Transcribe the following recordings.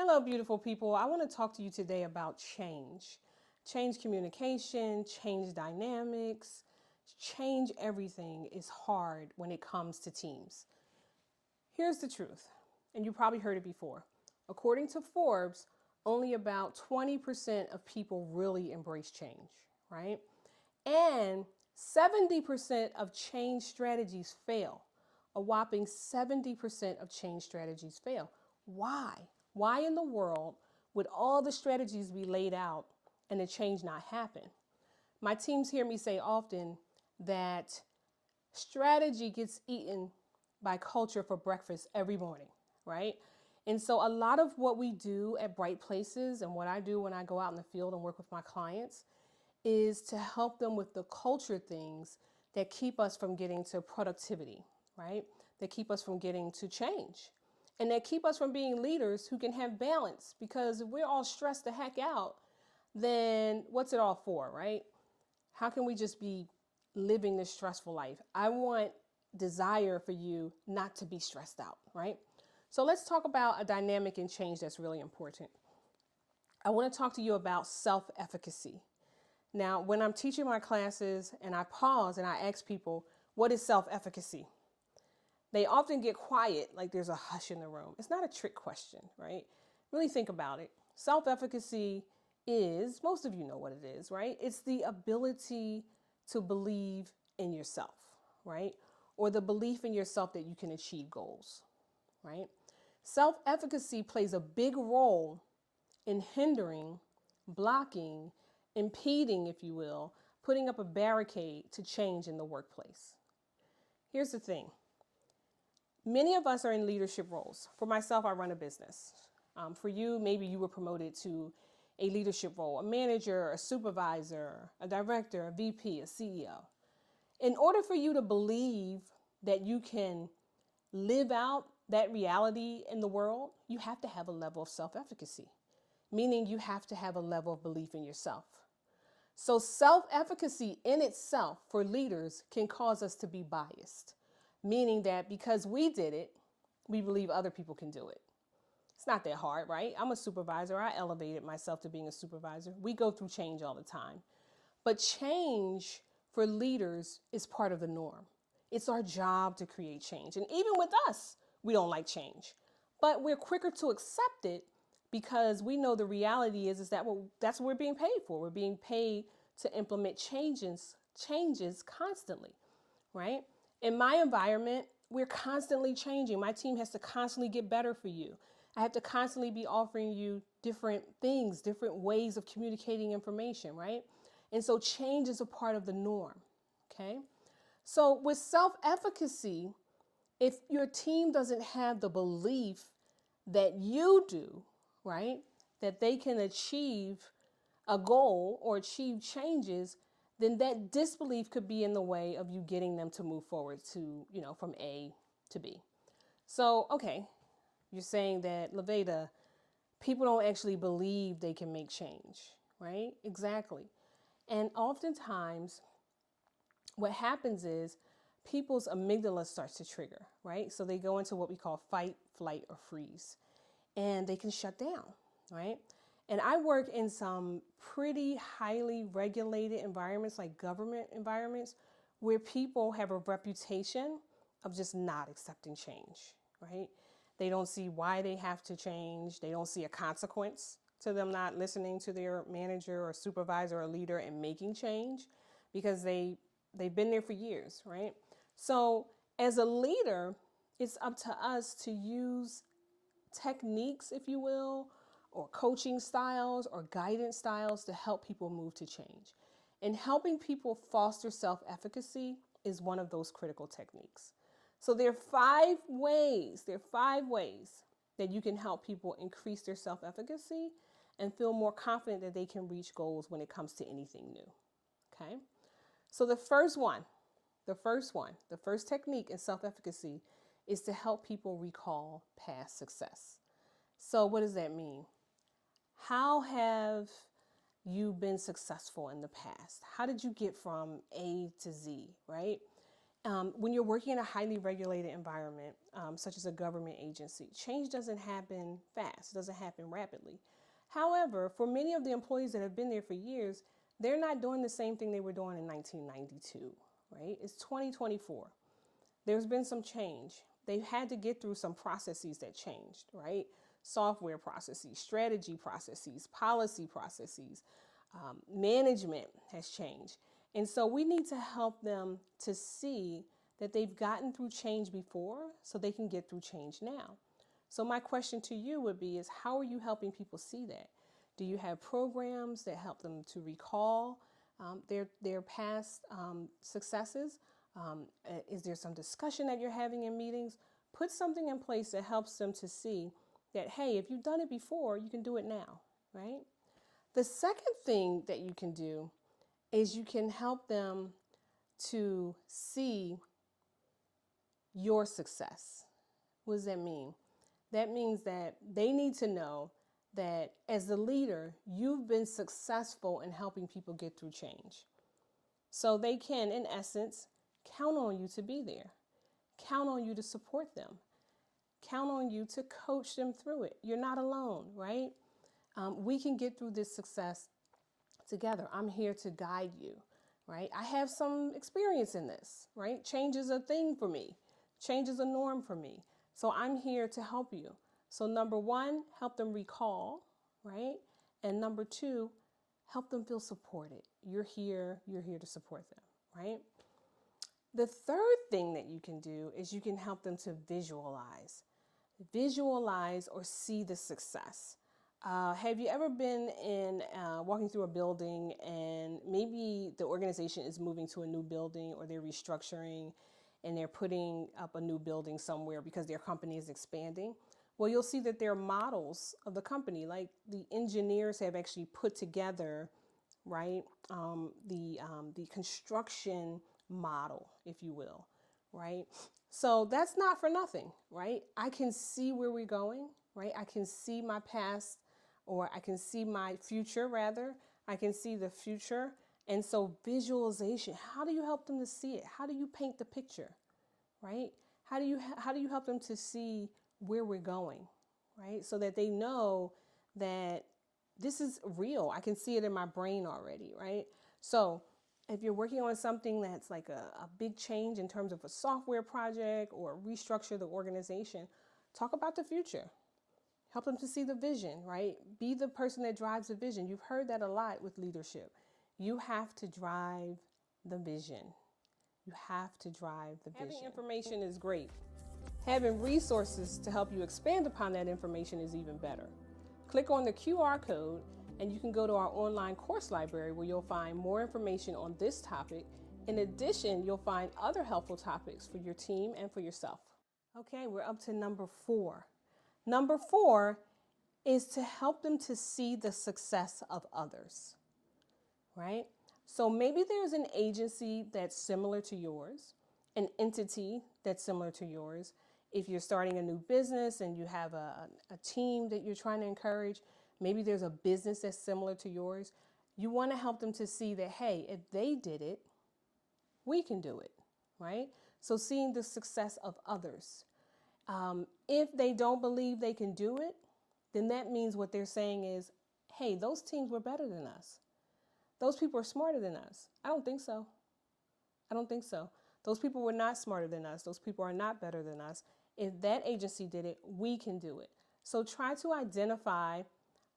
Hello, beautiful people. I want to talk to you today about change. Change communication, change dynamics, change everything is hard when it comes to teams. Here's the truth, and you probably heard it before. According to Forbes, only about 20% of people really embrace change, right? And 70% of change strategies fail. A whopping 70% of change strategies fail. Why? Why in the world would all the strategies be laid out and the change not happen? My teams hear me say often that strategy gets eaten by culture for breakfast every morning, right? And so a lot of what we do at Bright Places and what I do when I go out in the field and work with my clients is to help them with the culture things that keep us from getting to productivity, right? That keep us from getting to change. And that keep us from being leaders who can have balance, because if we're all stressed the heck out, then what's it all for, right? How can we just be living this stressful life? I want desire for you not to be stressed out, right? So let's talk about a dynamic and change that's really important. I want to talk to you about self-efficacy. Now, when I'm teaching my classes and I pause and I ask people, what is self-efficacy? They often get quiet, like there's a hush in the room. It's not a trick question, right? Really think about it. Self-efficacy is, most of you know what it is, right? It's the ability to believe in yourself, right? Or the belief in yourself that you can achieve goals, right? Self-efficacy plays a big role in hindering, blocking, impeding, if you will, putting up a barricade to change in the workplace. Here's the thing. Many of us are in leadership roles. For myself, I run a business. For you, maybe you were promoted to a leadership role, a manager, a supervisor, a director, a VP, a CEO. In order for you to believe that you can live out that reality in the world, you have to have a level of self-efficacy, meaning you have to have a level of belief in yourself. So self-efficacy in itself for leaders can cause us to be biased, meaning that because we did it, we believe other people can do it. It's not that hard, right? I'm a supervisor. I elevated myself to being a supervisor. We go through change all the time. But change for leaders is part of the norm. It's our job to create change. And even with us, we don't like change. But we're quicker to accept it because we know the reality is that that's what we're being paid for. We're being paid to implement changes constantly, right? In my environment, we're constantly changing. My team has to constantly get better for you. I have to constantly be offering you different things, different ways of communicating information, right? And so change is a part of the norm, okay? So with self-efficacy, if your team doesn't have the belief that you do, right, that they can achieve a goal or achieve changes, then that disbelief could be in the way of you getting them to move forward to, from A to B. So, okay, you're saying that, LaVada, people don't actually believe they can make change, right? Exactly. And oftentimes, what happens is people's amygdala starts to trigger, right? So they go into what we call fight, flight, or freeze, and they can shut down, right? And I work in some pretty highly regulated environments, like government environments, where people have a reputation of just not accepting change, right? They don't see why they have to change. They don't see a consequence to them not listening to their manager or supervisor or leader and making change because they've been there for years, right? So as a leader, it's up to us to use techniques, if you will, or coaching styles or guidance styles to help people move to change. And helping people foster self-efficacy is one of those critical techniques. So there are five ways that you can help people increase their self-efficacy and feel more confident that they can reach goals when it comes to anything new. Okay? So the first technique in self-efficacy is to help people recall past success. So what does that mean? How have you been successful in the past? How did you get from A to Z, right? When you're working in a highly regulated environment, such as a government agency, change doesn't happen fast, it doesn't happen rapidly. However, for many of the employees that have been there for years, they're not doing the same thing they were doing in 1992, right? It's 2024. There's been some change. They've had to get through some processes that changed, right? Software processes, strategy processes, policy processes, management has changed. And so we need to help them to see that they've gotten through change before so they can get through change now. So my question to you would be is how are you helping people see that? Do you have programs that help them to recall their past successes? Is there some discussion that you're having in meetings? Put something in place that helps them to see that, hey, if you've done it before, you can do it now, right? The second thing that you can do is you can help them to see your success. What does that mean? That means that they need to know that as the leader, you've been successful in helping people get through change. So they can, in essence, count on you to be there. Count on you to support them. Count on you to coach them through it. You're not alone, right? We can get through this success together. I'm here to guide you, right? I have some experience in this, right? Change is a thing for me. Change is a norm for me. So I'm here to help you. So number one, help them recall, right? And number two, help them feel supported. You're here to support them, right? The third thing that you can do is you can help them to visualize or see the success. Have you ever been in walking through a building and maybe the organization is moving to a new building or they're restructuring and they're putting up a new building somewhere because their company is expanding? Well, you'll see that there are models of the company, like the engineers have actually put together, right, the construction model, if you will, right? So that's not for nothing, right? I can see where we're going, right? I can see my past, or I can see my future, rather. I can see the future. And so visualization, how do you help them to see it? How do you paint the picture, right? How do you help them to see where we're going, right? So that they know that this is real. I can see it in my brain already, right? So if you're working on something that's like a big change in terms of a software project or restructure the organization, talk about the future. Help them to see the vision, right? Be the person that drives the vision. You've heard that a lot with leadership. You have to drive the vision. You have to drive the vision. Having information is great. Having resources to help you expand upon that information is even better. Click on the QR code and you can go to our online course library where you'll find more information on this topic. In addition, you'll find other helpful topics for your team and for yourself. Okay, we're up to number 4. Number 4 is to help them to see the success of others, right? So maybe there's an agency that's similar to yours, an entity that's similar to yours. If you're starting a new business and you have a team that you're trying to encourage, maybe there's a business that's similar to yours. You want to help them to see that, hey, if they did it, we can do it, right? So seeing the success of others. If they don't believe they can do it, then that means what they're saying is, hey, those teams were better than us. Those people are smarter than us. I don't think so. I don't think so. Those people were not smarter than us. Those people are not better than us. If that agency did it, we can do it. So try to identify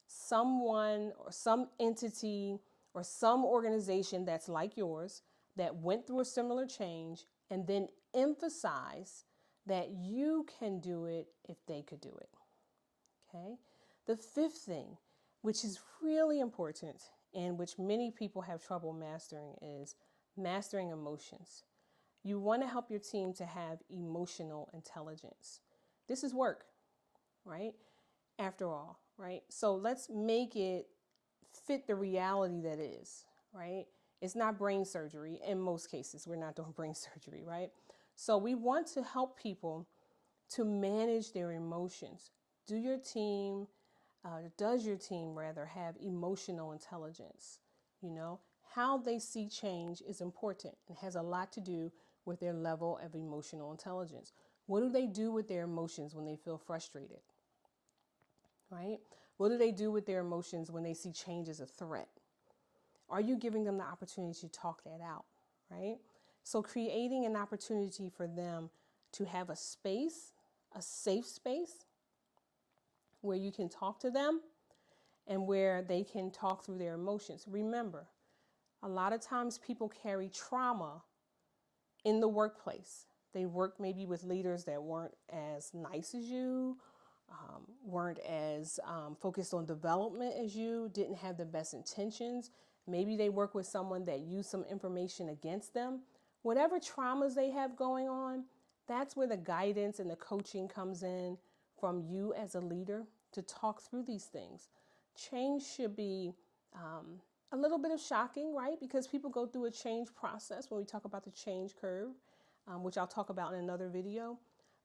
someone or some entity or some organization that's like yours that went through a similar change, and then emphasize that you can do it if they could do it. Okay? The fifth thing, which is really important and which many people have trouble mastering, is mastering emotions. You want to help your team to have emotional intelligence. This is work, right? After all, right? So let's make it fit the reality that is, right? It's not brain surgery. In most cases, we're not doing brain surgery, right? So we want to help people to manage their emotions. Does your team have emotional intelligence? You know, how they see change is important and has a lot to do with their level of emotional intelligence? What do they do with their emotions when they feel frustrated? Right? What do they do with their emotions when they see change as a threat? Are you giving them the opportunity to talk that out? Right? So creating an opportunity for them to have a space, a safe space where you can talk to them and where they can talk through their emotions. Remember, a lot of times people carry trauma in the workplace. They work maybe with leaders that weren't as nice as you, weren't as focused on development as you, didn't have the best intentions. Maybe they work with someone that used some information against them. Whatever traumas they have going on, that's where the guidance and the coaching comes in from you as a leader to talk through these things. Change should be a little bit of shocking, right? Because people go through a change process when we talk about the change curve, which I'll talk about in another video.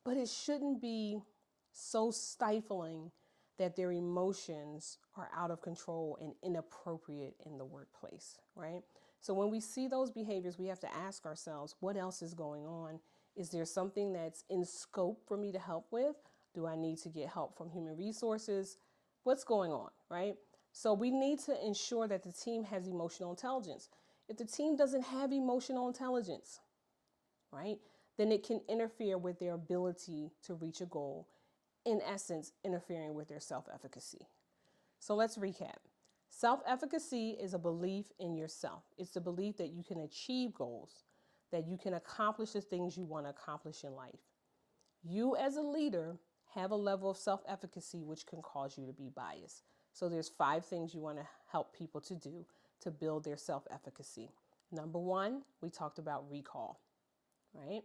But it shouldn't be so stifling that their emotions are out of control and inappropriate in the workplace, right? So when we see those behaviors, we have to ask ourselves, what else is going on? Is there something that's in scope for me to help with? Do I need to get help from human resources? What's going on, right? So we need to ensure that the team has emotional intelligence. If the team doesn't have emotional intelligence, right, then it can interfere with their ability to reach a goal, in essence, interfering with their self-efficacy. So let's recap. Self-efficacy is a belief in yourself. It's the belief that you can achieve goals, that you can accomplish the things you want to accomplish in life. You as a leader have a level of self-efficacy which can cause you to be biased. So there's 5 things you want to help people to do to build their self-efficacy. Number 1, we talked about recall, right?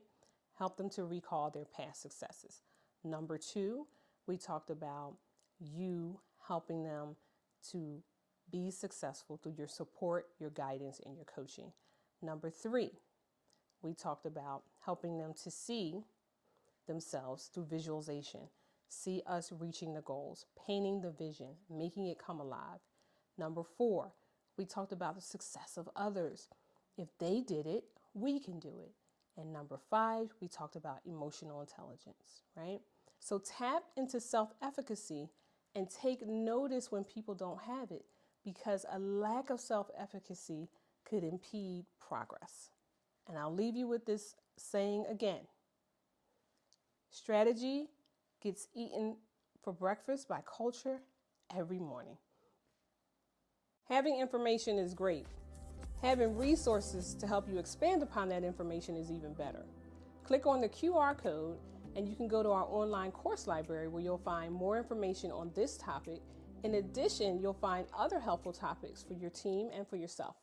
Help them to recall their past successes. Number 2, we talked about you helping them to be successful through your support, your guidance, and your coaching. Number 3, we talked about helping them to see themselves through visualization, see us reaching the goals, painting the vision, making it come alive. Number 4, we talked about the success of others. If they did it, we can do it. And number 5, we talked about emotional intelligence, right? So tap into self-efficacy and take notice when people don't have it, because a lack of self-efficacy could impede progress. And I'll leave you with this saying again. Strategy gets eaten for breakfast by culture every morning. Having information is great. Having resources to help you expand upon that information is even better. Click on the QR code and you can go to our online course library where you'll find more information on this topic. In addition, you'll find other helpful topics for your team and for yourself.